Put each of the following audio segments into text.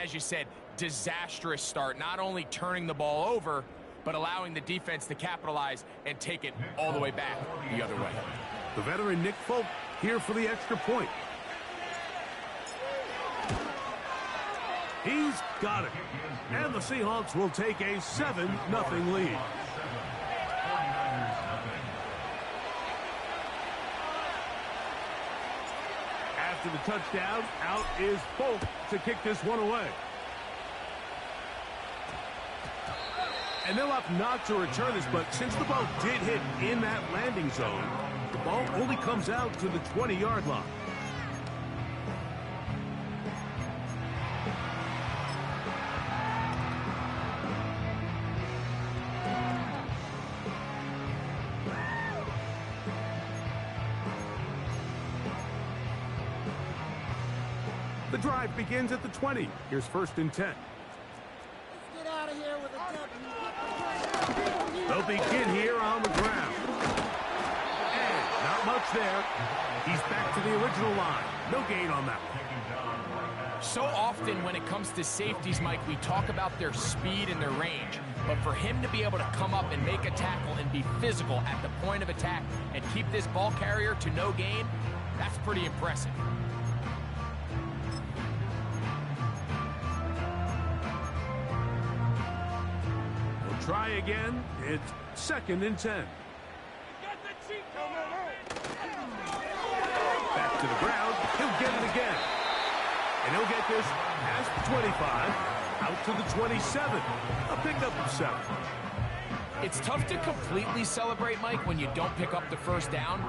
as you said, disastrous start, not only turning the ball over, but allowing the defense to capitalize and take it all the way back the other way. The veteran Nick Folk here for the extra point. He's got it. And the Seahawks will take a 7-0 lead. After the touchdown, out is Folk to kick this one away. And they'll opt not to return this, but since the ball did hit in that landing zone, the ball only comes out to the 20-yard line. The drive begins at the 20. Here's 1st and 10. Let's get out of here with a W. They'll begin here on the ground. And not much there. He's back to the original line. No gain on that one. So often when it comes to safeties, Mike, we talk about their speed and their range. But for him to be able to come up and make a tackle and be physical at the point of attack and keep this ball carrier to no gain, that's pretty impressive. Try again. It's 2nd and 10. Back to the ground. He'll get it again. And he'll get this past the 25, out to the 27. A pickup of 7. It's tough to completely celebrate, Mike, when you don't pick up the first down,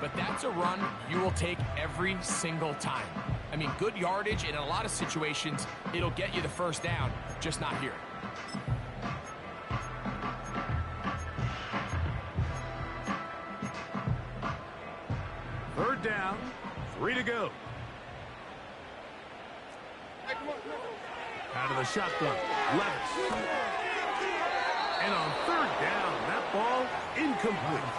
but that's a run you will take every single time. I mean, good yardage, and in a lot of situations, it'll get you the first down, just not here. 3rd down, 3 to go. Out of the shotgun, Levis. And on 3rd down, that ball incomplete.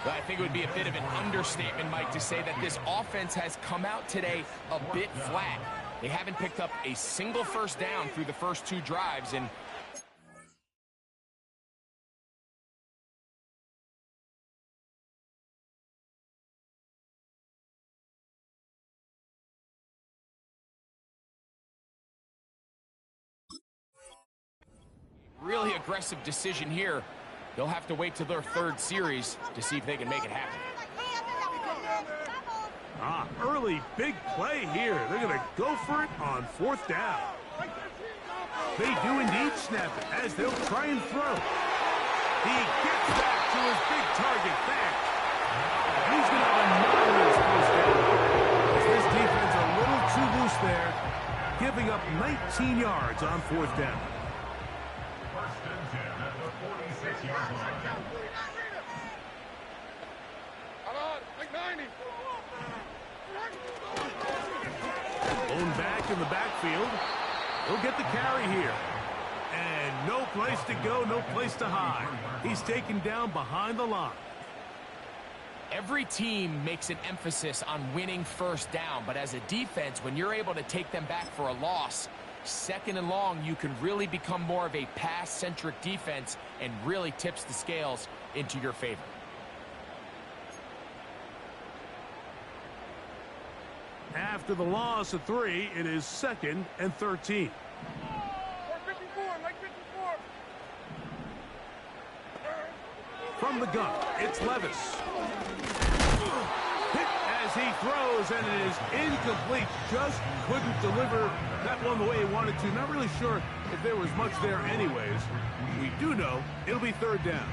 Well, I think it would be a bit of an understatement, Mike, to say that this offense has come out today a bit flat. They haven't picked up a single first down through the first 2 drives, and really aggressive decision here. They'll have to wait till their 3rd series to see if they can make it happen. Early big play here. They're going to go for it on 4th down. They do indeed snap it as they'll try and throw. He gets back to his big target back. He's going to have another first down. As this defense a little too loose there, giving up 19 yards on 4th down. Blown back in the backfield. He'll get the carry here. And no place to go, no place to hide. He's taken down behind the line. Every team makes an emphasis on winning first down, but as a defense, when you're able to take them back for a loss, 2nd and long, you can really become more of a pass-centric defense and really tips the scales into your favor. After the loss of 3, it is 2nd and 13. From the gun, it's Levis. Hit as he throws, and it is incomplete. Just couldn't deliver that one the way he wanted to. Not really sure if there was much there anyways. We do know it'll be 3rd down.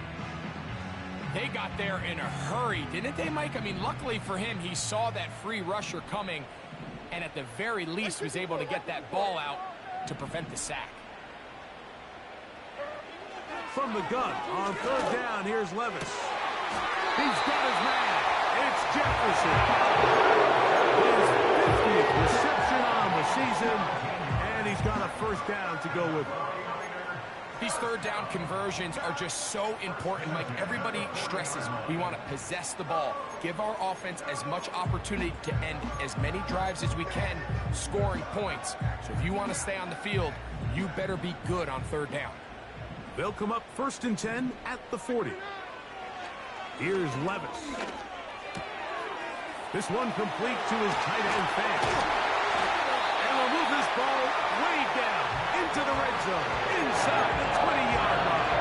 They got there in a hurry, didn't they, Mike? I mean, luckily for him, he saw that free rusher coming, and at the very least was able to get that ball out to prevent the sack. From the gun, on 3rd down, here's Levis. He's got his man. It's Jefferson. His 50th reception on the season, and he's got a first down to go with it. These third down conversions are just so important, Mike. Everybody stresses we want to possess the ball, give our offense as much opportunity to end as many drives as we can, scoring points. So if you want to stay on the field, you better be good on third down. They'll come up 1st and 10 at the 40. Here's Levis. This one complete to his tight end Fant. And will move this ball way down into the red zone, inside the 20-yard line.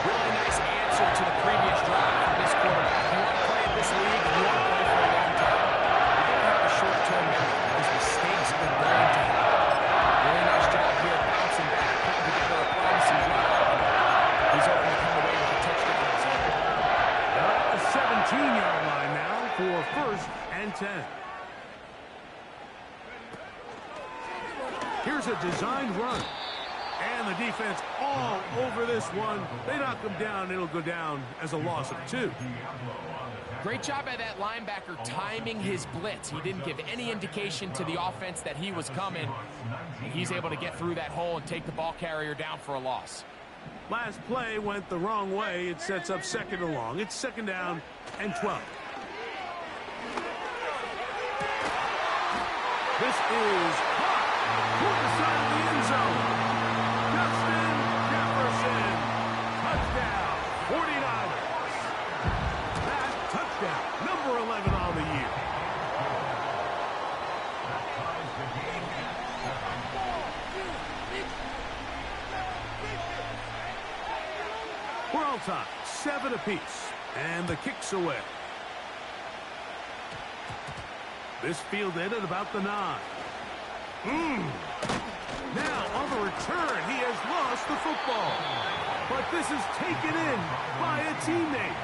Really nice answer to the previous drive from this quarterback. You want to play in this league, you want to play for a long time. You don't have a short-term memory because mistakes are going to happen. Really nice job here, bouncing back, putting together a promising drive. He's hoping to come away with a touchdown result. They're at the 17-yard line now for 1st and 10. Here's a designed run. And the defense all over this one. They knock him down. It'll go down as a loss of 2. Great job by that linebacker timing his blitz. He didn't give any indication to the offense that he was coming. And he's able to get through that hole and take the ball carrier down for a loss. Last play went the wrong way. It sets up 2nd and long. It's 2nd down and 12. This is caught toward the side of the end zone. Justin Jefferson. Touchdown. 49ers. That touchdown. Number 11 on the year. We're all tied. 7 apiece. And the kick's away. This fielded at about the 9. Now, on the return, he has lost the football. But this is taken in by a teammate.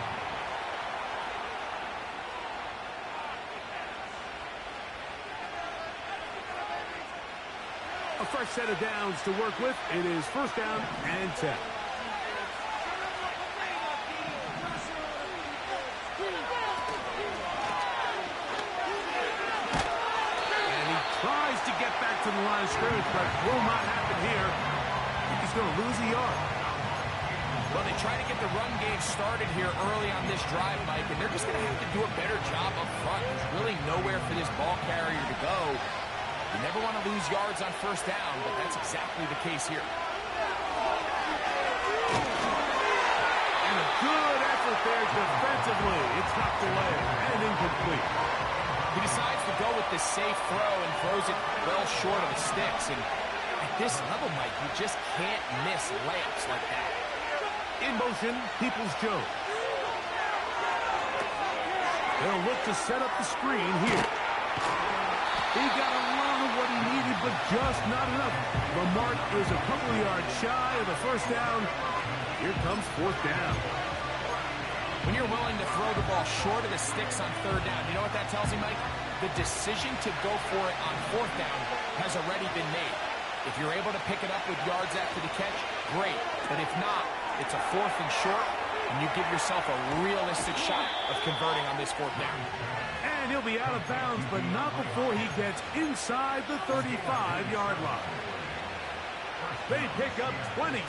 A fresh set of downs to work with. It is 1st down and 10. Tries to get back to the line of scrimmage, but will not happen here. I think he's going to lose a yard. Well, they try to get the run game started here early on this drive, Mike, and they're just going to have to do a better job up front. There's really nowhere for this ball carrier to go. You never want to lose yards on 1st down, but that's exactly the case here. And a good effort there defensively. It's knocked away and incomplete. He decides to go with the safe throw and throws it well short of the sticks. And at this level, Mike, you just can't miss layups like that. In motion, Peoples-Jones. They'll look to set up the screen here. He got a lot of what he needed, but just not enough. The mark is a couple of yards shy of the 1st down. Here comes 4th down. When you're willing to throw the ball short of the sticks on 3rd down, you know what that tells you, Mike? The decision to go for it on 4th down has already been made. If you're able to pick it up with yards after the catch, great. But if not, it's a 4th and short, and you give yourself a realistic shot of converting on this 4th down. And he'll be out of bounds, but not before he gets inside the 35-yard line. They pick up 27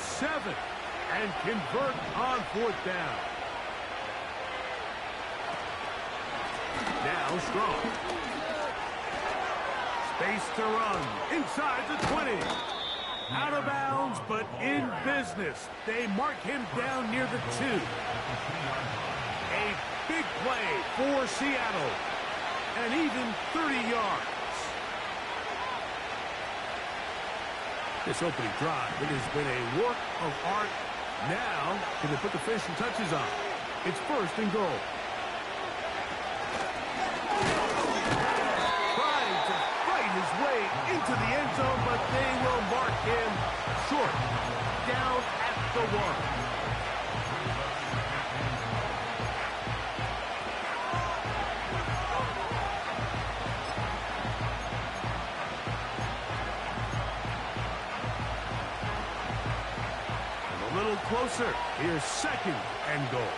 and convert on 4th down. Now Strong. Space to run. Inside the 20. Out of bounds, but in business. They mark him down near the 2. A big play for Seattle. And even 30 yards. This opening drive, it has been a work of art. Now, can they put the finishing touches on? It's 1st and goal. His way into the end zone, but they will mark him short, down at the 1. And a little closer. Here's 2nd and goal.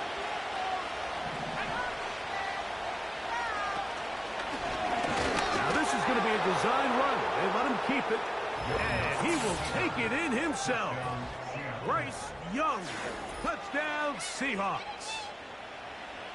Going to be a design run. They let him keep it. And he will take it in himself. Bryce Young, touchdown Seahawks.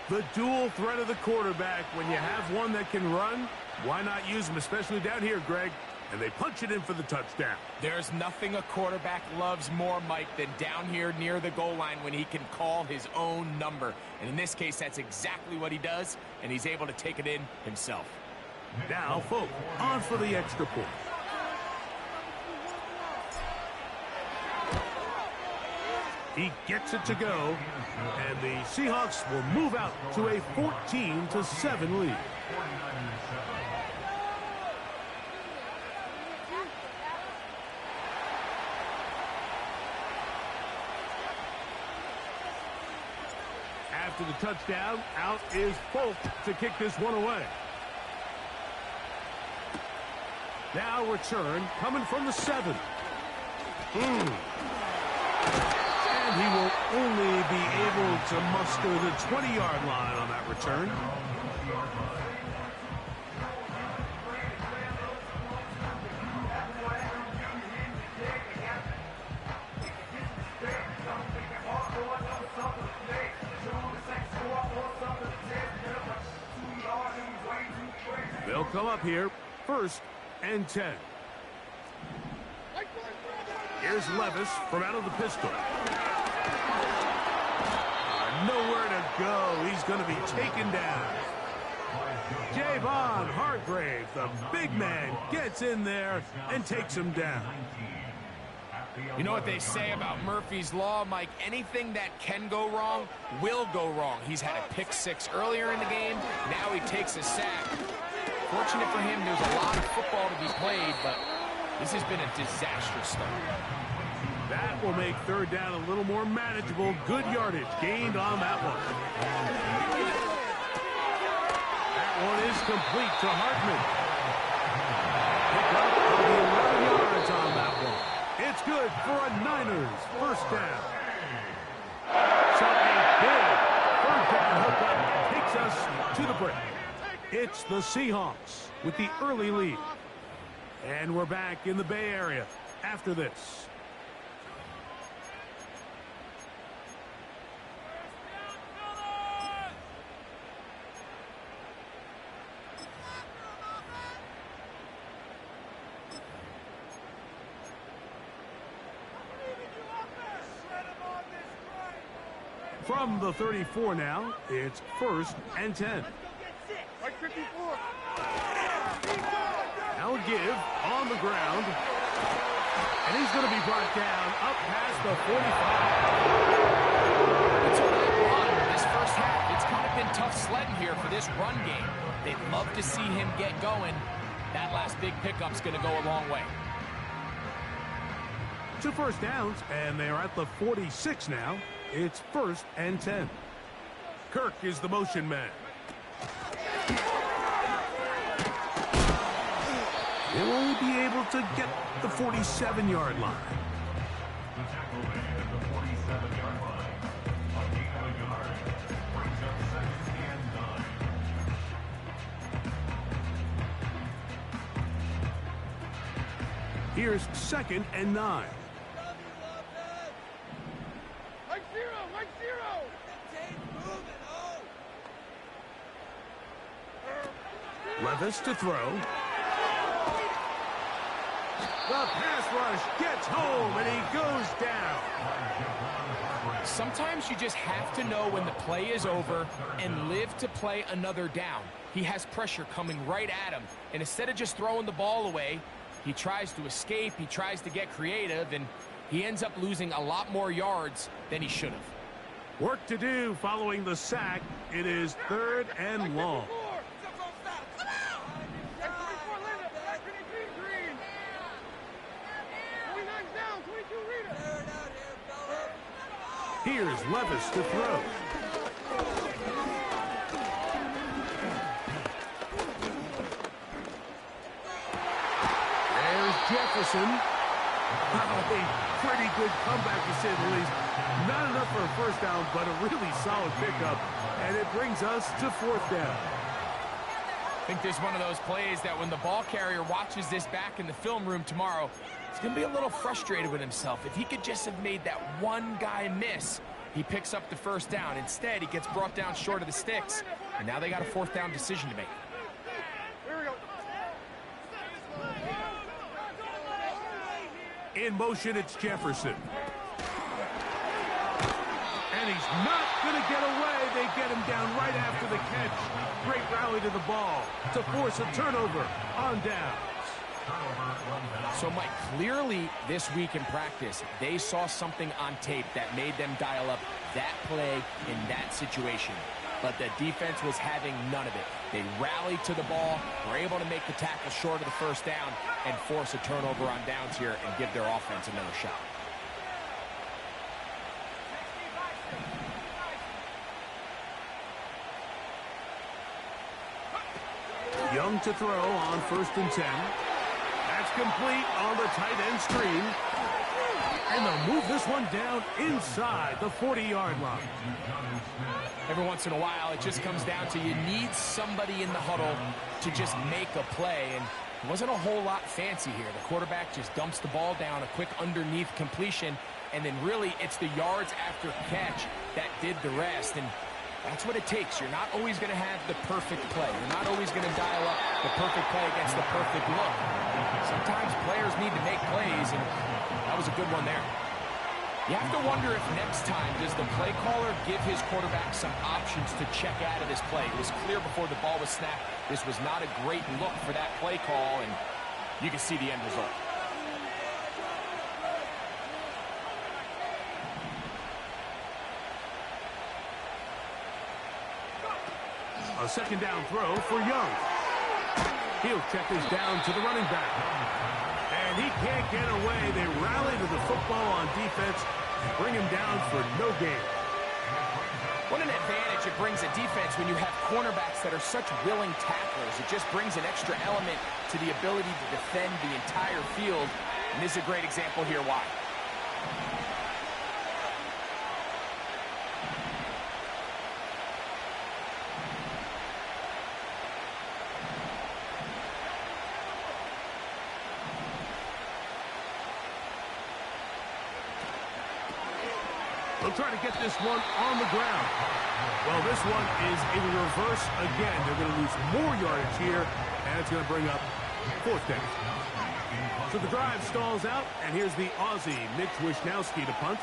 The dual threat of the quarterback. When you have one that can run, why not use him, especially down here, Greg? And they punch it in for the touchdown. There's nothing a quarterback loves more, Mike, than down here near the goal line when he can call his own number. And in this case, that's exactly what he does, and he's able to take it in himself. Now, Folk, on for the extra point. He gets it to go, and the Seahawks will move out to a 14-7 lead. After the touchdown, out is Folk to kick this one away. Now return coming from the 7. And he will only be able to muster the 20-yard line on that return. They'll come up here, 1st and 10. Here's Levis from out of the pistol. Nowhere to go. He's going to be taken down. Javon Hargrave, the big man, gets in there and takes him down. You know what they say about Murphy's Law, Mike? Anything that can go wrong will go wrong. He's had a pick 6 earlier in the game. Now he takes a sack. Fortunate for him, there's a lot of football to be played, but this has been a disastrous start. That will make 3rd down a little more manageable. Good yardage gained on that one. That one is complete to Hartman. Pick up of the 11 yards on that one. It's good for a Niners 1st down. So a big 3rd down hookup takes us to the break. It's the Seahawks with the early lead. And we're back in the Bay Area after this. From the 34 now, it's 1st and 10. Now a give on the ground. And he's going to be brought down up past the 45. It's a great run this first half. It's kind of been tough sledding here for this run game. They'd love to see him get going. That last big pickup's going to go a long way. 2 first downs, and they are at the 46 now. It's 1st and 10. Kirk is the motion man. They'll only be able to get the 47-yard line. Here's 2nd and 9. Levis to throw. The pass rush gets home, and he goes down. Sometimes you just have to know when the play is over and live to play another down. He has pressure coming right at him, and instead of just throwing the ball away, he tries to escape, he tries to get creative, and he ends up losing a lot more yards than he should have. Work to do following the sack. It is 3rd and long. Here's Levis to throw. There's Jefferson. A pretty good comeback, to say the least. Not enough for a 1st down, but a really solid pickup. And it brings us to 4th down. I think there's one of those plays that when the ball carrier watches this back in the film room tomorrow, he's going to be a little frustrated with himself. If he could just have made that one guy miss, he picks up the first down. Instead, he gets brought down short of the sticks, and now they got a fourth down decision to make. In motion, it's Jefferson. And he's not going to get away. They get him down right after the catch. Great rally to the ball to force a turnover on downs. So, Mike, clearly this week in practice, they saw something on tape that made them dial up that play in that situation. But the defense was having none of it. They rallied to the ball, were able to make the tackle short of the first down, and force a turnover on downs here and give their offense another shot. Young to throw on 1st and 10. That's complete on the tight end screen. And they'll move this one down inside the 40-yard line. Every once in a while, it just comes down to you need somebody in the huddle to just make a play. And it wasn't a whole lot fancy here. The quarterback just dumps the ball down, a quick underneath completion, and then really it's the yards after catch that did the rest. And that's what it takes. You're not always going to have the perfect play. You're not always going to dial up the perfect play against the perfect look. Sometimes players need to make plays, and that was a good one there. You have to wonder if next time does the play caller give his quarterback some options to check out of this play. It was clear before the ball was snapped this was not a great look for that play call, and you can see the end result. A 2nd down throw for Young. He'll check this down to the running back. And he can't get away. They rally to the football on defense and bring him down for no gain. What an advantage it brings a defense when you have cornerbacks that are such willing tacklers. It just brings an extra element to the ability to defend the entire field. And this is a great example here why. They'll try to get this one on the ground. Well, this one is in reverse again. They're going to lose more yardage here, and it's going to bring up 4th down. So the drive stalls out, and here's the Aussie, Mitch Wishnowski, to punt.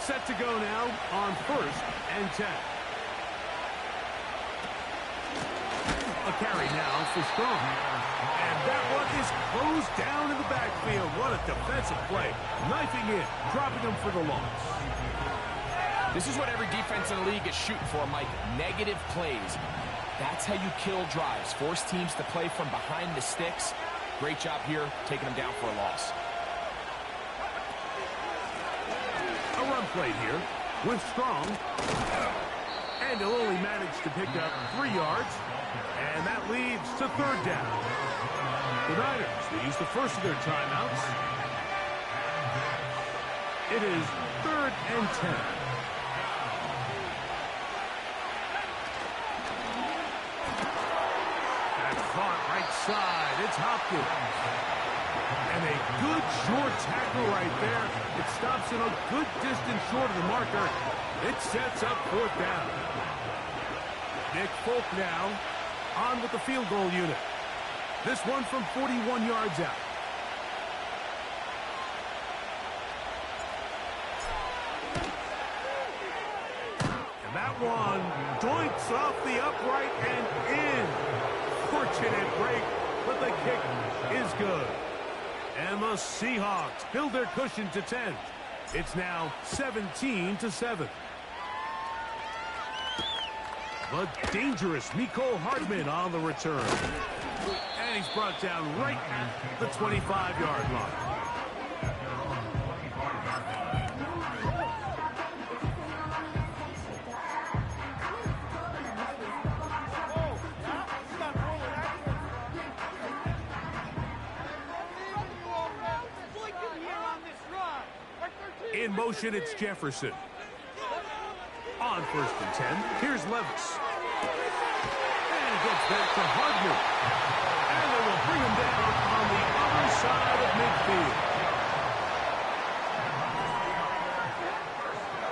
Set to go now on 1st and 10. A carry now for Strong. And that one is closed down in the backfield. What a defensive play. Knifing in, dropping him for the loss. This is what every defense in the league is shooting for, Mike. Negative plays. That's how you kill drives. Force teams to play from behind the sticks. Great job here, taking them down for a loss. Run play here with Strong, and he'll only manage to pick up 3 yards, and that leads to 3rd down. The Niners, they use the first of their timeouts. It is 3rd and 10. That's caught right side. It's Hopkins. And a good short tackle right there. It stops him a good distance short of the marker. It sets up 4th down. Nick Folk now on with the field goal unit. This one from 41 yards out. And that one doinks off the upright and in. Fortunate break, but the kick is good. And the Seahawks build their cushion to 10. It's now 17-7. But dangerous Mecole Hardman on the return. And he's brought down right at the 25-yard line. In motion, it's Jefferson. On 1st and 10, here's Levis. And he gets back to Hardman. And they will bring him down on the other side of midfield.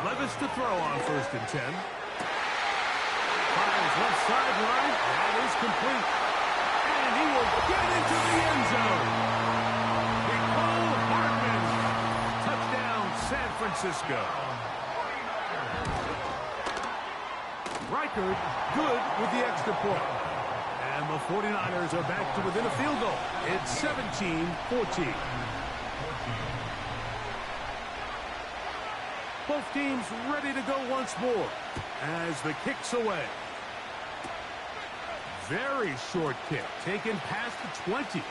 Levis to throw on 1st and 10. Fires left sideline. That is complete. And he will get into the end zone. Nicole Hardman. Touchdown, San Francisco. Reichard good with the extra point. And the 49ers are back to within a field goal. It's 17-14. Both teams ready to go once more as the kick's away. Very short kick, taken past the 20.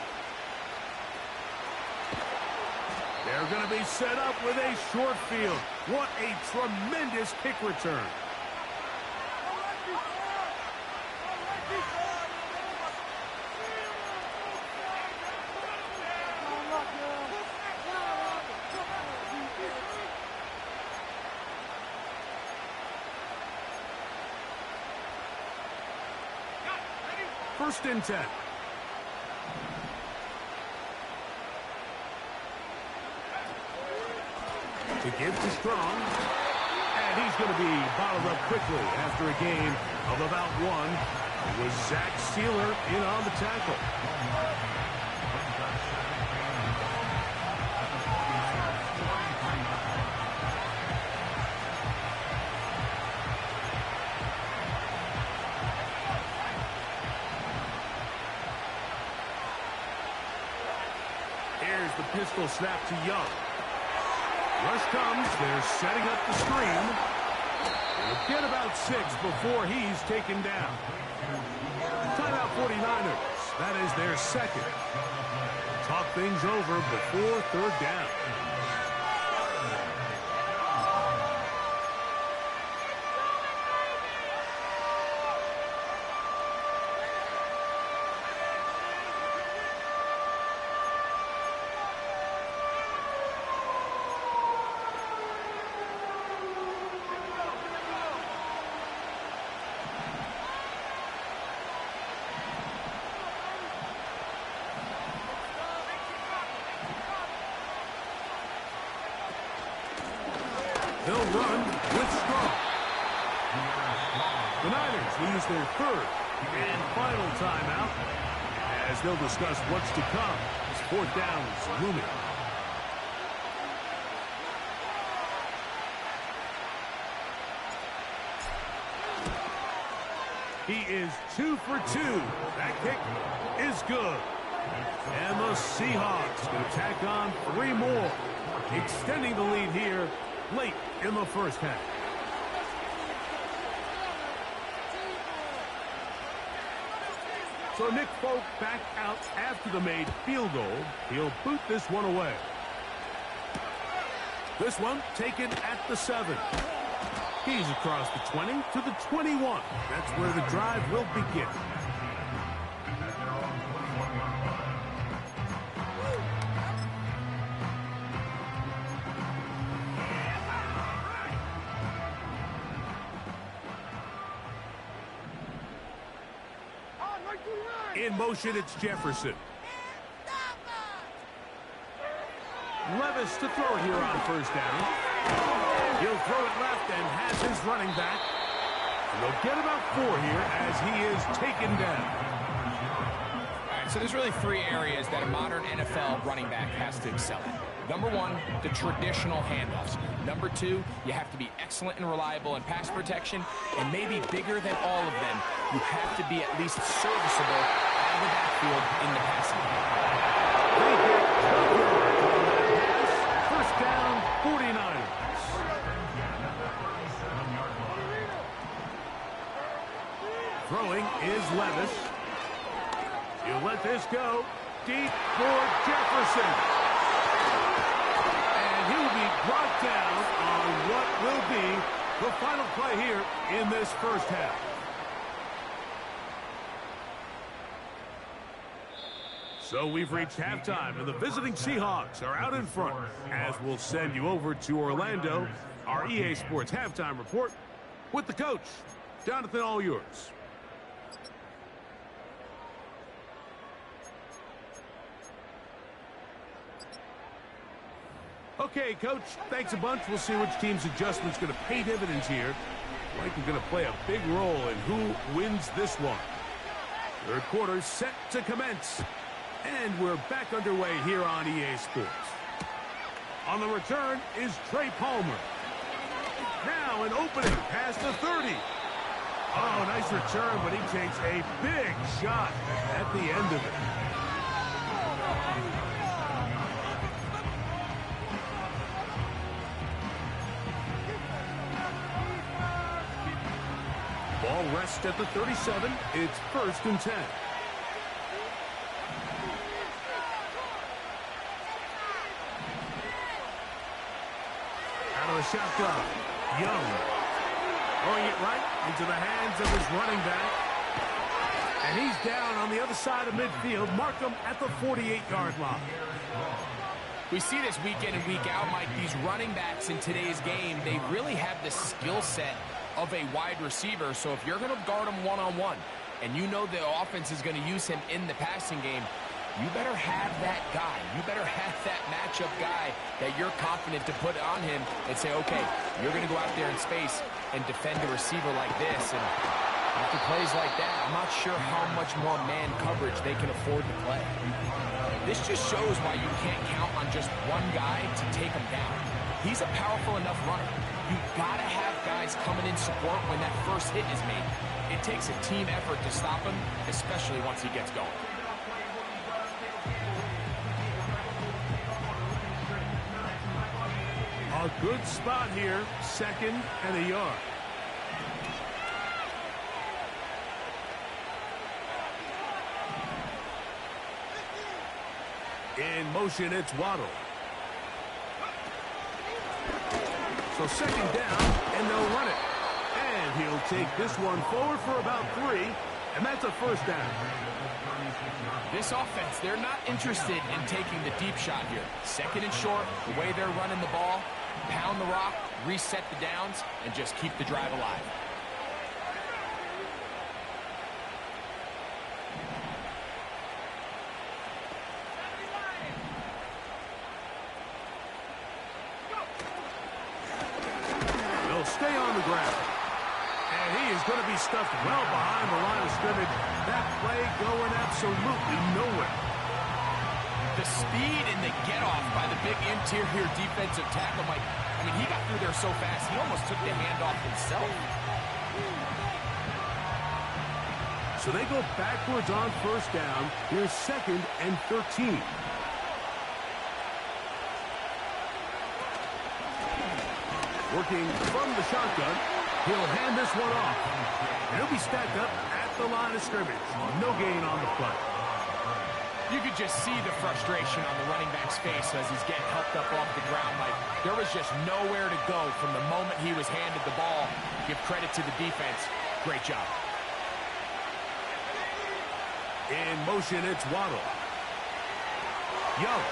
They're going to be set up with a short field. What a tremendous kick return. First and 10. To give to Strong. And he's going to be bottled up quickly after a game of about one. It was Zach Sealer in on the tackle. Here's the pistol snap to Young. Rush comes. They're setting up the screen. They'll get about 6 before he's taken down. Timeout 49ers. That is their second. Talk things over before 3rd down. They'll run with Strong. The Niners use their 3rd and final timeout as they'll discuss what's to come as 4th down is looming. He is 2 for 2. That kick is good. And the Seahawks going to tack on 3 more, extending the lead here late in the first half. So Nick Folk back out after the made field goal. He'll boot this one away. This one taken at the 7. He's across the 20 to the 21. That's where the drive will begin. In motion, it's Jefferson. Levis to throw it here on 1st down. He'll throw it left and has his running back. And they'll get about 4 here as he is taken down. All right, so there's really 3 areas that a modern NFL running back has to excel at. Number 1, the traditional handoffs. Number 2, you have to be excellent and reliable in pass protection. And maybe bigger than all of them, you have to be at least serviceable out of the backfield in the passing game. They get covered on that pass. First down, 49ers. Throwing is Levis. He'll let this go deep for Jefferson. And he'll be brought down on what will be the final play here in this first half. So we've reached halftime, and the visiting Seahawks are out in front. As we'll send you over to Orlando, our EA Sports halftime report with the coach. Jonathan, all yours. Okay, Coach, thanks a bunch. We'll see which team's adjustment's going to pay dividends here. Likely going to play a big role in who wins this one. Third quarter set to commence. And we're back underway here on EA Sports. On the return is Trey Palmer. Now an opening past the 30. Oh, nice return, but he takes a big shot at the end of it. Ball rests at the 37. It's 1st and 10. Out of the shotgun. Young. Throwing it right into the hands of his running back. And he's down on the other side of midfield. Mark him at the 48-yard line. We see this week in and week out, Mike. These running backs in today's game, they really have the skill set of a wide receiver. So if you're going to guard him one-on-one, and you know the offense is going to use him in the passing game, you better have that guy. You better have that matchup guy that you're confident to put on him and say, okay, you're going to go out there in space and defend a receiver like this. And after plays like that, I'm not sure how much more man coverage they can afford to play. This just shows why you can't count on just one guy to take him down. He's a powerful enough runner. You've got to have guys coming in support when that first hit is made. It takes a team effort to stop him, especially once he gets going. A good spot here, 2nd and a yard. In motion, it's Waddle. So 2nd down, and they'll run it. And he'll take this one forward for about 3, and that's a 1st down. This offense, they're not interested in taking the deep shot here. 2nd and short, the way they're running the ball, pound the rock, reset the downs, and just keep the drive alive. They'll stay on the ground. And he is going to be stuffed well behind the line of scrimmage. That play going absolutely nowhere. The speed and the get-off by the big interior defensive tackle, Mike. I mean, he got through there so fast, he almost took the handoff himself. So they go backwards on 1st down. Here's 2nd and 13. Working from the shotgun. He'll hand this one off. And he'll be stacked up at the line of scrimmage. No gain on the play. You could just see the frustration on the running back's face as he's getting helped up off the ground. Like, there was just nowhere to go from the moment he was handed the ball. Give credit to the defense. Great job. In motion, it's Waddle. Young.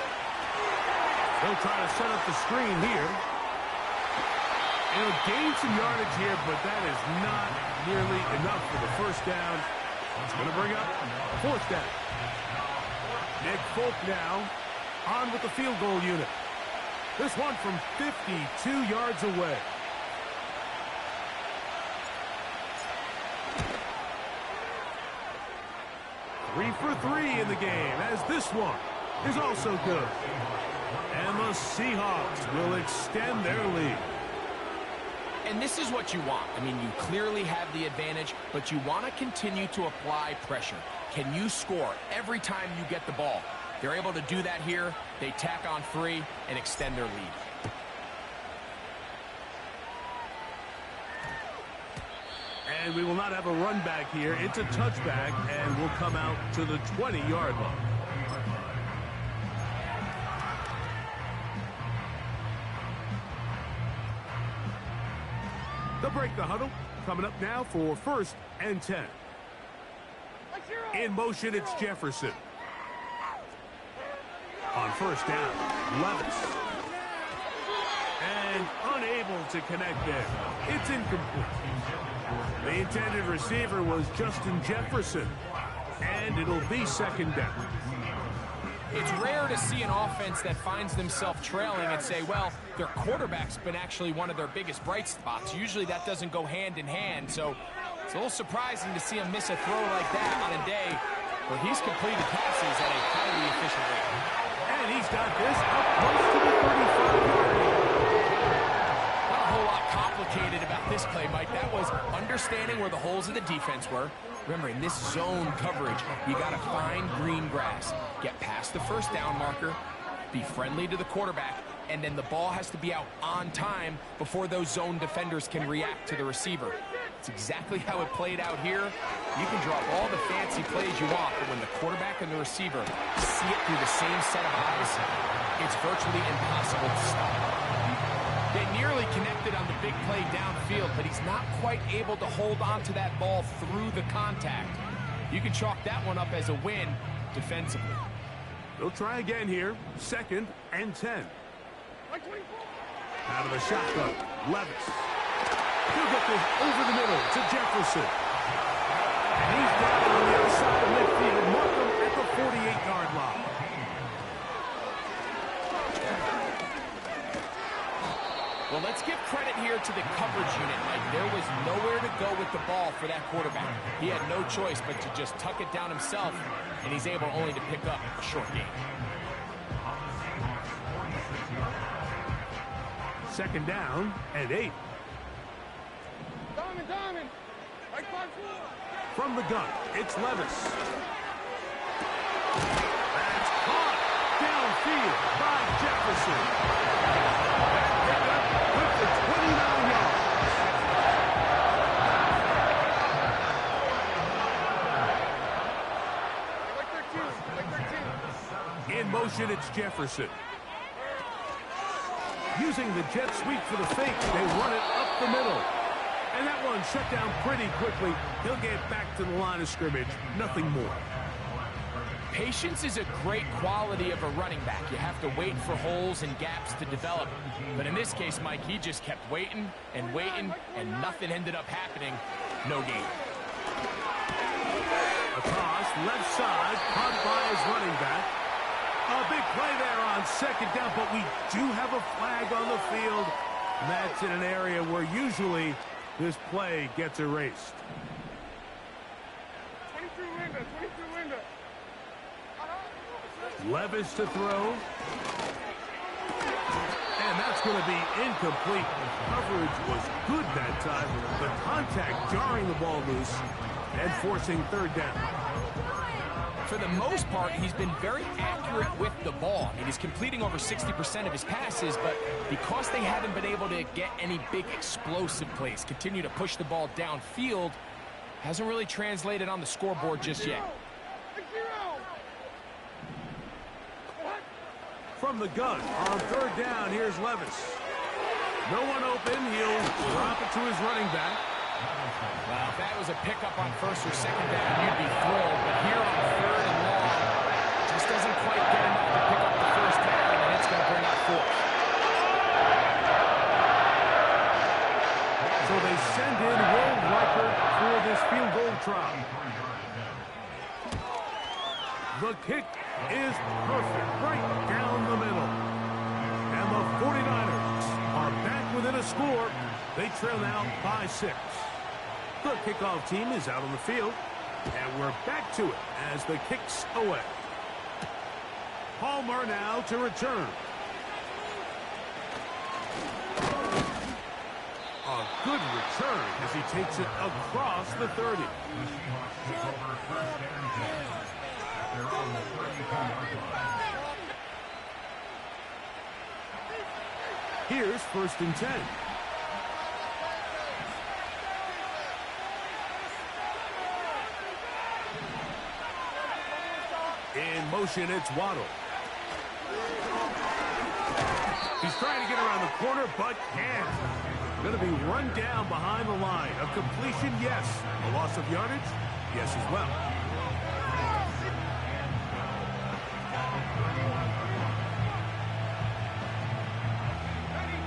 They'll try to set up the screen here. And he'll gain some yardage here, but that is not nearly enough for the 1st down. It's going to bring up 4th down. Nick Folk now on with the field goal unit. This one from 52 yards away. Three for 3 in the game, as this one is also good. And the Seahawks will extend their lead. And this is what you want. I mean, you clearly have the advantage, but you want to continue to apply pressure. Can you score every time you get the ball? They're able to do that here. They tack on 3 and extend their lead. And we will not have a run back here. It's a touchback, and we'll come out to the 20-yard line. They'll break the huddle. Coming up now for 1st and 10. In motion, it's Jefferson. On 1st down, Levis. And unable to connect there. It's incomplete. The intended receiver was Justin Jefferson. And it'll be 2nd down. It's rare to see an offense that finds themselves trailing and say, well, their quarterback's been actually one of their biggest bright spots. Usually that doesn't go hand in hand, so it's a little surprising to see him miss a throw like that on a day where he's completed passes at a highly efficient rate. And he's got this up close to the 35-yard line. Not a whole lot complicated about this play, Mike. That was understanding where the holes of the defense were. Remember, in this zone coverage, you got to find green grass, get past the 1st down marker, be friendly to the quarterback, and then the ball has to be out on time before those zone defenders can react to the receiver. It's exactly how it played out here. You can draw up all the fancy plays you want, but when the quarterback and the receiver see it through the same set of eyes, it's virtually impossible to stop. They nearly connected on the big play downfield, but he's not quite able to hold on to that ball through the contact. You can chalk that one up as a win defensively. They'll try again here. 2nd and 10. Out of the shotgun, Levis. He'll get this over the middle to Jefferson. And he's down on the outside of midfield. Mark him at the 48-yard line. Well, let's give credit here to the coverage unit, Mike. There was nowhere to go with the ball for that quarterback. He had no choice but to just tuck it down himself, and he's able only to pick up a short gain. 2nd down and 8. From the gun, it's Levis. That's caught downfield by Jefferson. With the 29 yards. In motion, it's Jefferson. Using the jet sweep for the fake, they run it up the middle. And that one shut down pretty quickly. He'll get back to the line of scrimmage. Nothing more. Patience is a great quality of a running back. You have to wait for holes and gaps to develop. But in this case, Mike, he just kept waiting, and nothing ended up happening. No gain. Across, left side, caught by his running back. A big play there on 2nd down, but we do have a flag on the field. That's in an area where usually this play gets erased. 22 window. Levis to throw. And that's going to be incomplete. Coverage was good that time. The contact jarring the ball loose and forcing 3rd down. For the most part, he's been very accurate with the ball. I mean, he's completing over 60% of his passes, but because they haven't been able to get any big explosive plays, continue to push the ball downfield, hasn't really translated on the scoreboard just yet. From the gun, on 3rd down, here's Levis. No one open, he'll drop it to his running back. Well, if that was a pickup on 1st or 2nd down, you'd be thrilled. But here on 3rd and long, just doesn't quite get enough to pick up the 1st down, and it's going to bring up 4th. So they send in Will Riker for this field goal try. The kick is perfect, right down the middle. And the 49ers are back within a score. They trail now by 6. The kickoff team is out on the field, and we're back to it as the kick's away. Palmer now to return. A good return as he takes it across the 30. Here's 1st and 10. motion, it's Waddle. He's trying to get around the corner, but can't. Going to be run down behind the line. A completion, yes. A loss of yardage, yes as well.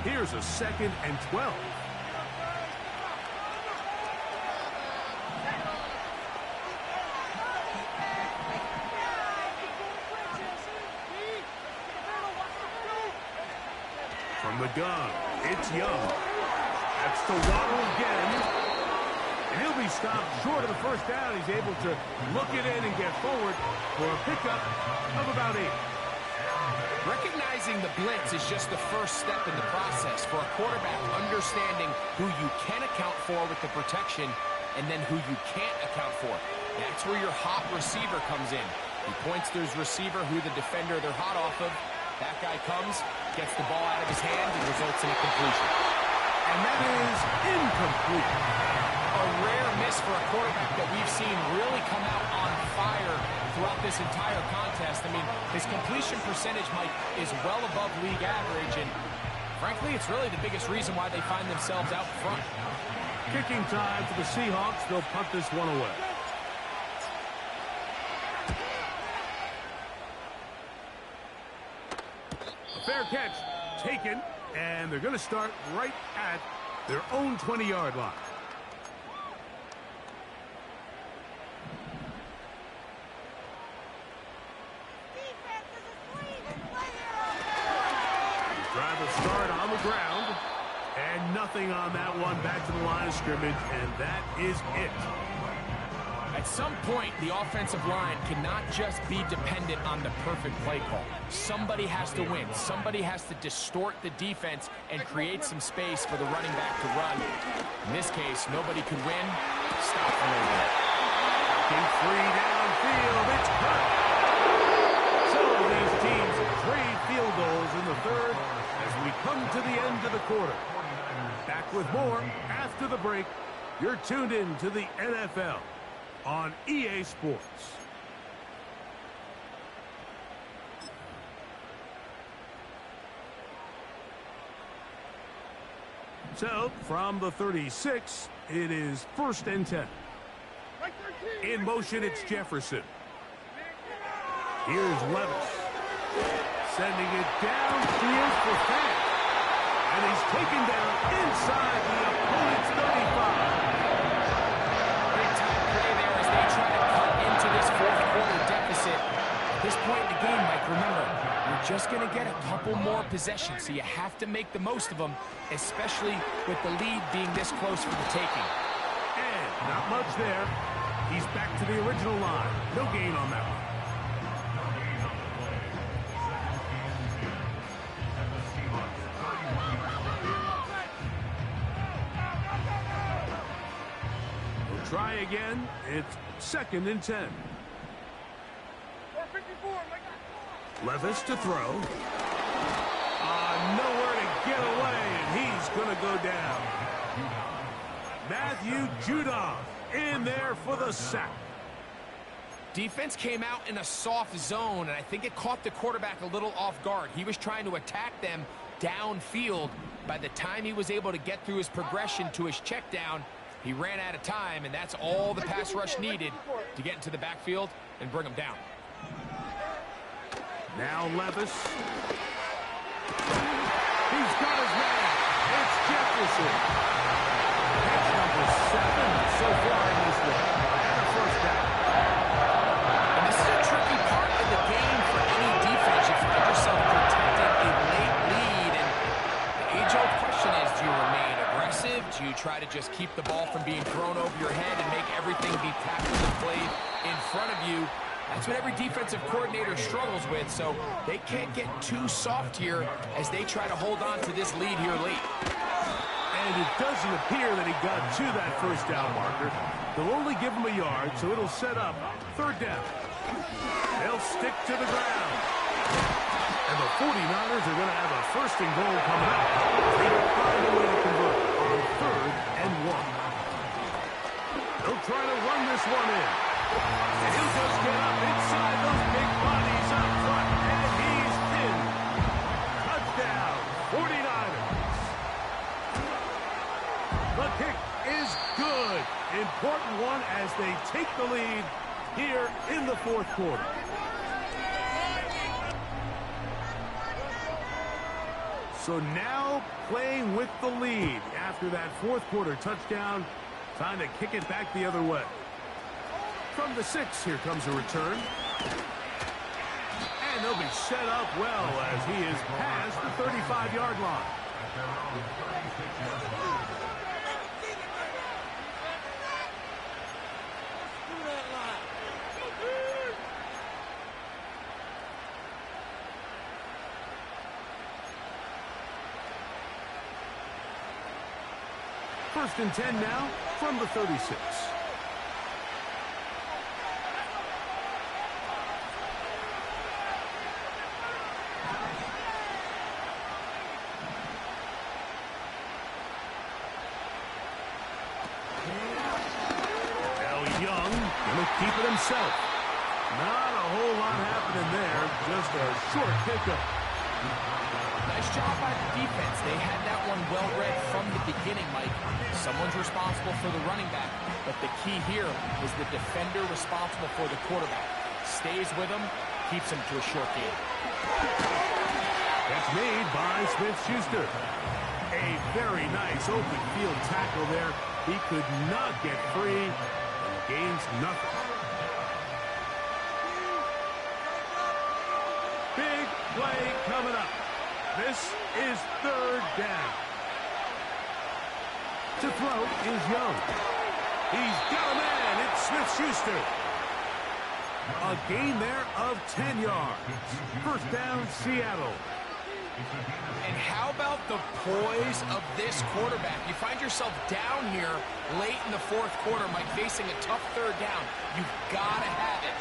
Here's a 2nd and 12. From the gun, it's Young. That's to Waddle again. And he'll be stopped short of the first down. He's able to look it in and get forward for a pickup of about 8. Recognizing the blitz is just the first step in the process for a quarterback, understanding who you can account for with the protection and then who you can't account for. That's where your hot receiver comes in. He points to his receiver, who the defender they're hot off of. That guy comes, gets the ball out of his hand, and results in a completion. And that is incomplete. A rare miss for a quarterback that we've seen really come out on fire throughout this entire contest. I mean, his completion percentage, Mike, is well above league average, and frankly, it's really the biggest reason why they find themselves out front. Kicking time for the Seahawks. They'll punt this one away. Fair catch taken, and they're going to start right at their own 20-yard line. Drive will start on the ground, and nothing on that one. Back to the line of scrimmage, and that is it. At some point, the offensive line cannot just be dependent on the perfect play call. Somebody has to win. Somebody has to distort the defense and create some space for the running back to run. In this case, nobody could win. Stop a little bit. Getting free downfield. It's cut. So these teams trade field goals in the third as we come to the end of the quarter. Back with more after the break. You're tuned in to the NFL on EA Sports. So, from the 36, it is 1st and 10. In motion, it's Jefferson. Here's Levis. Sending it downfield for Fant. And he's taken down inside the opponent's 35. They try to cut into this fourth-quarter deficit. At this point in the game, Mike, remember, you're just going to get a couple more possessions, so you have to make the most of them, especially with the lead being this close for the taking. And not much there. He's back to the original line. No gain on that one. Try again. It's 2nd and 10. Levis to throw. Nowhere to get away, and he's going to go down. Matthew Judon in there for the sack. Defense came out in a soft zone, and I think it caught the quarterback a little off guard. He was trying to attack them downfield. By the time he was able to get through his progression to his check down, he ran out of time, and that's all the pass rush needed to get into the backfield and bring him down. Now Levis. He's got his man. It's Jefferson. Catch number 7 so far in this one. And a 1st down. And this is a tricky part of the game for any defense. You find yourself protecting a late lead, and the age-old question is, do you remain aggressive? Do you try to just keep the ball from being thrown over your head and make everything be tackled and played in front of you? That's what every defensive coordinator struggles with, so they can't get too soft here as they try to hold on to this lead here late. And it doesn't appear that he got to that 1st down marker. They'll only give him a yard, so it'll set up 3rd down. They'll stick to the ground. And the 49ers are going to have a 1st and goal coming up. They find a way to convert on 3rd and 1. They'll try to run this one in. And he'll just get up inside those big bodies The kick is good. Important one as they take the lead here in the fourth quarter. So now playing with the lead after that fourth quarter touchdown. Time to kick it back the other way. From the 6, here comes a return. And they'll be set up well as he is past the 35-yard line. First and 10 now from the 36. Young gonna keep it himself. Not a whole lot happening there. Just a short pickup. Nice job by the defense. They had that one well read from the beginning, Mike. Someone's responsible for the running back, but the key here is the defender responsible for the quarterback. Stays with him, keeps him to a short game. That's made by Smith-Schuster. A very nice open field tackle there. He could not get free. Gains nothing. Big play coming up. This is third down. To throw is Young. He's got a man. It's Smith-Schuster. A gain there of 10 yards. First down, Seattle. And how about the poise of this quarterback? You find yourself down here late in the fourth quarter, Mike, facing a tough third down. You've got to have it.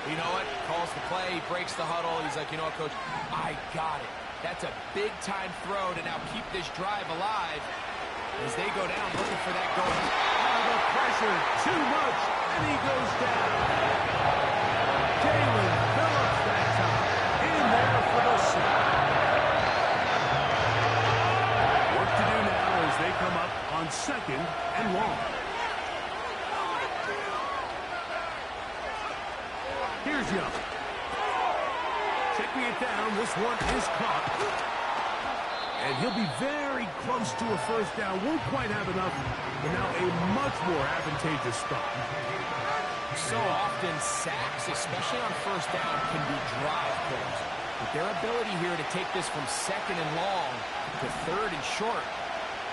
You know what? Calls the play, breaks the huddle. He's like, you know what, Coach? I got it. That's a big-time throw to now keep this drive alive as they go down looking for that goal. The pressure, too much, and he goes down. Jalen Phillips that time. In there for the sack. Work to do now as they come up on second and long. Here's Young. Checking it down. This one is caught. And he'll be very close to a first down. Won't quite have enough, but now a much more advantageous spot. So often sacks, especially on first down, can be drive killers. But their ability here to take this from second and long to third and short,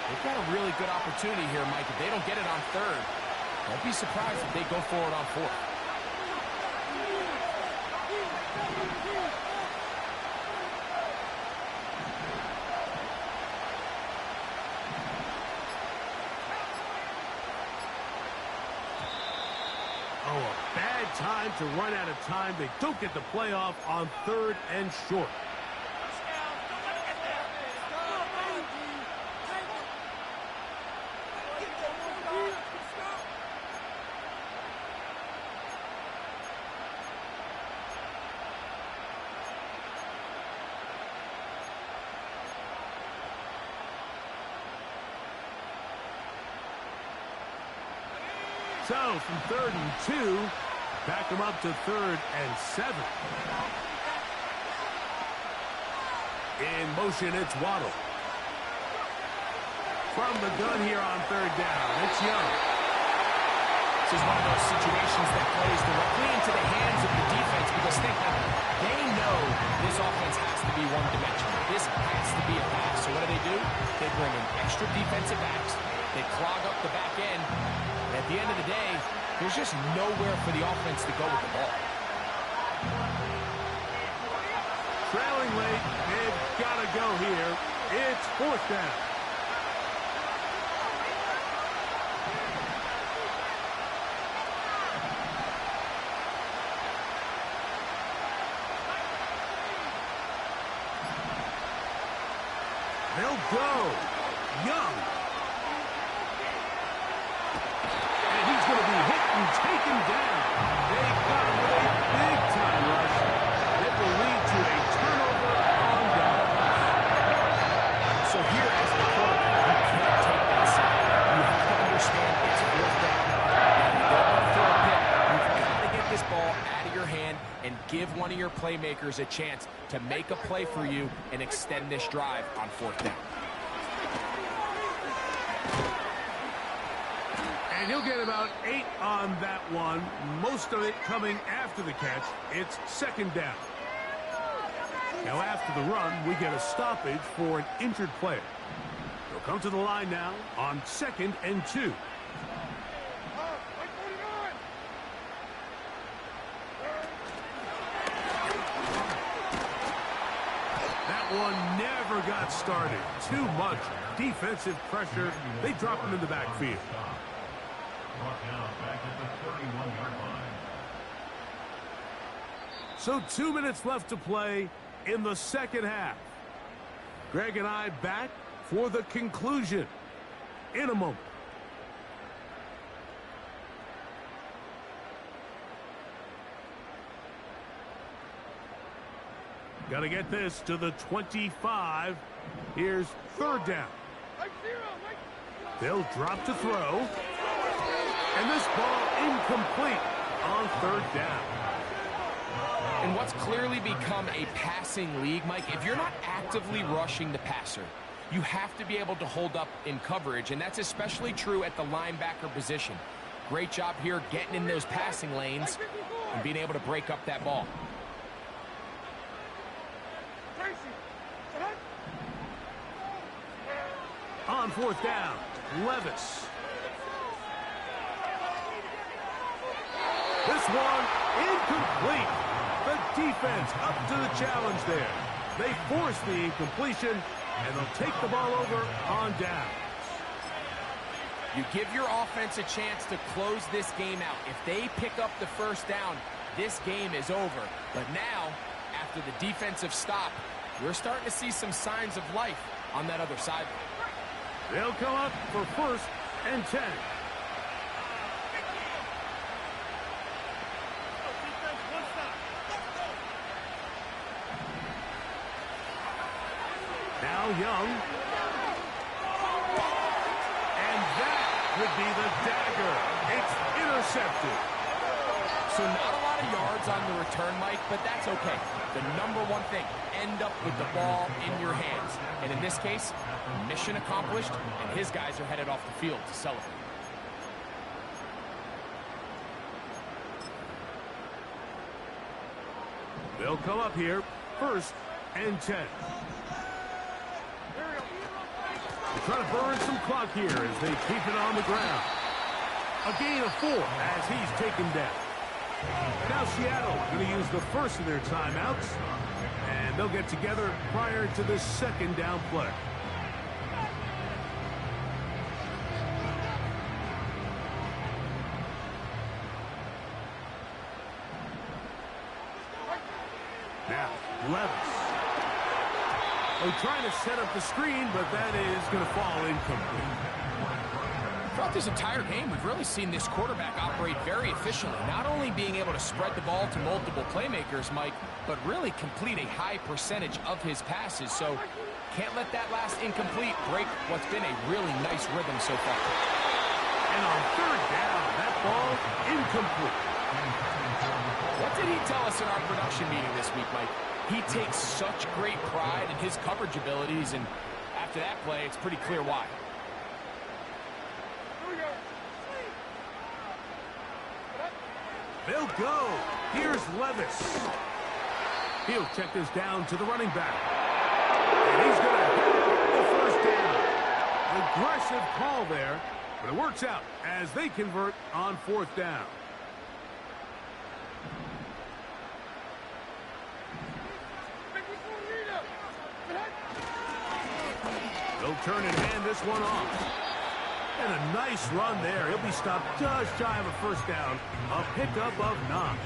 they've got a really good opportunity here, Mike. If they don't get it on third, don't be surprised if they go forward on fourth. Oh, a bad time to run out of time. They don't get the playoff on third and short. So, from third and 2, back them up to third and 7. In motion, it's Waddle. From the gun here on third down, it's Young. This is one of those situations that plays directly into the hands of the defense because they know this offense has to be one-dimensional. This has to be a pass. So what do? They bring in extra defensive backs. They clog up the back end. At the end of the day, there's just nowhere for the offense to go with the ball. Trailing late, they've got to go here. It's fourth down. They'll go. Young. And he's going to be hit and taken down. They got him with a big-time rush. It will lead to a turnover on downs. So here, as the quarterback, you can't take that sack. You your playmakers a chance to make a play for you and extend this drive on 4th down. And he'll get about 8 on that one, most of it coming after the catch. It's 2nd down. Now after the run, we get a stoppage for an injured player. They'll come to the line now on 2nd and 2. That one never got started. Too much defensive pressure. They drop him in the backfield. So 2 minutes left to play in the 2nd half. Greg and I back for the conclusion in a moment. Got to get this to the 25. Here's 3rd down. They'll drop to throw. And this ball incomplete on 3rd down. And what's clearly become a passing league, Mike, if you're not actively rushing the passer, you have to be able to hold up in coverage, and that's especially true at the linebacker position. Great job here getting in those passing lanes and being able to break up that ball. On 4th down, Levis. This one incomplete. The defense up to the challenge there. They force the incompletion, and they'll take the ball over on down. You give your offense a chance to close this game out. If they pick up the 1st down, this game is over. But now, after the defensive stop, we're starting to see some signs of life on that other side. They'll come up for 1st and 10. Now Young. And that would be the dagger. It's intercepted. So not a lot of yards on the return, Mike, but that's okay. The number one thing, end up with the ball in your hands. And in this case, mission accomplished, and his guys are headed off the field to celebrate. They'll come up here, 1st and 10. They're trying to burn some clock here as they keep it on the ground. A gain of 4 as he's taken down. Now Seattle going to use the first of their timeouts, and they'll get together prior to the 2nd down play. Now, Levis. They're trying to set up the screen, but that is going to fall incomplete. Throughout this entire game, we've really seen this quarterback operate very efficiently, not only being able to spread the ball to multiple playmakers, Mike, but really complete a high percentage of his passes. So can't let that last incomplete break what's been a really nice rhythm so far. And on 3rd down, that ball incomplete. What did he tell us in our production meeting this week, Mike? He takes such great pride in his coverage abilities, and after that play, it's pretty clear why. They'll go. Here's Levis. He'll check this down to the running back. And he's going to have the 1st down. Aggressive call there, but it works out as they convert on 4th down. They'll turn and hand this one off. And a nice run there. He'll be stopped just shy of a 1st down. A pickup of 9.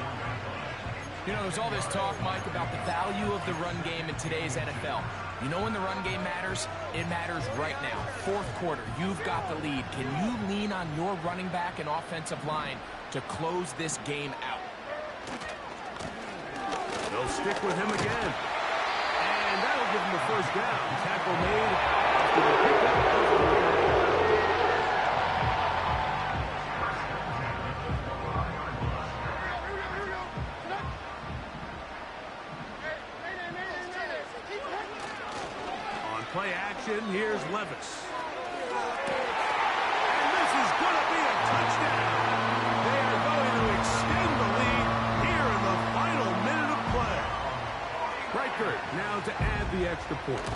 You know, there's all this talk, Mike, about the value of the run game in today's NFL. You know when the run game matters? It matters right now. 4th quarter, you've got the lead. Can you lean on your running back and offensive line to close this game out? They'll stick with him again. And that'll give him the 1st down. Tackle made after the pickup. motion. Here's Levis. And this is going to be a touchdown. They are going to extend the lead here in the final minute of play. Reichert now to add the extra point.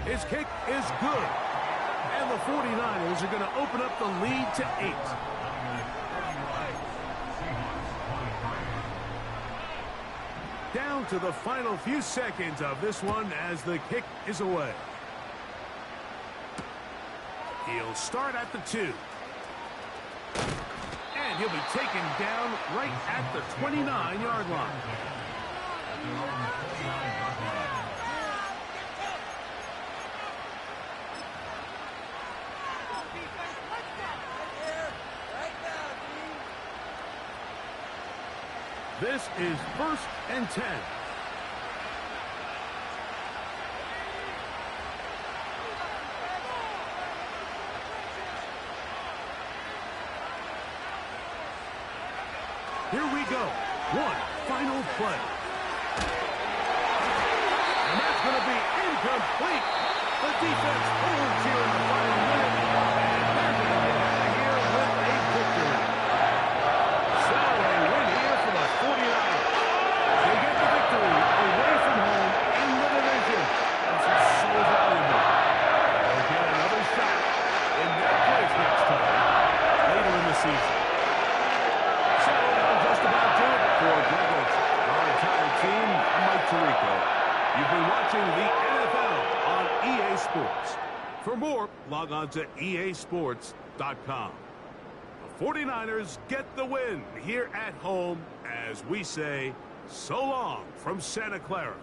His kick is good. And the 49ers are going to open up the lead to 8. Down to the final few seconds of this one as the kick is away. He'll start at the 2. And he'll be taken down right at the 29-yard line. This is 1st and 10. Here we go. One final play. And that's going to be incomplete. The defense holds here in the final minute. And they're going to get out of here with a victory. So a win here for the 49ers. They get the victory away from home in the division. This is so valuable. They'll get another shot in their place next time, later in the season. So that'll just about do it for Greg Olsen, our entire team. I'm Mike Tirico. You've been watching the NFL on EA Sports. For more, log on to easports.com. The 49ers get the win here at home as we say so long from Santa Clara.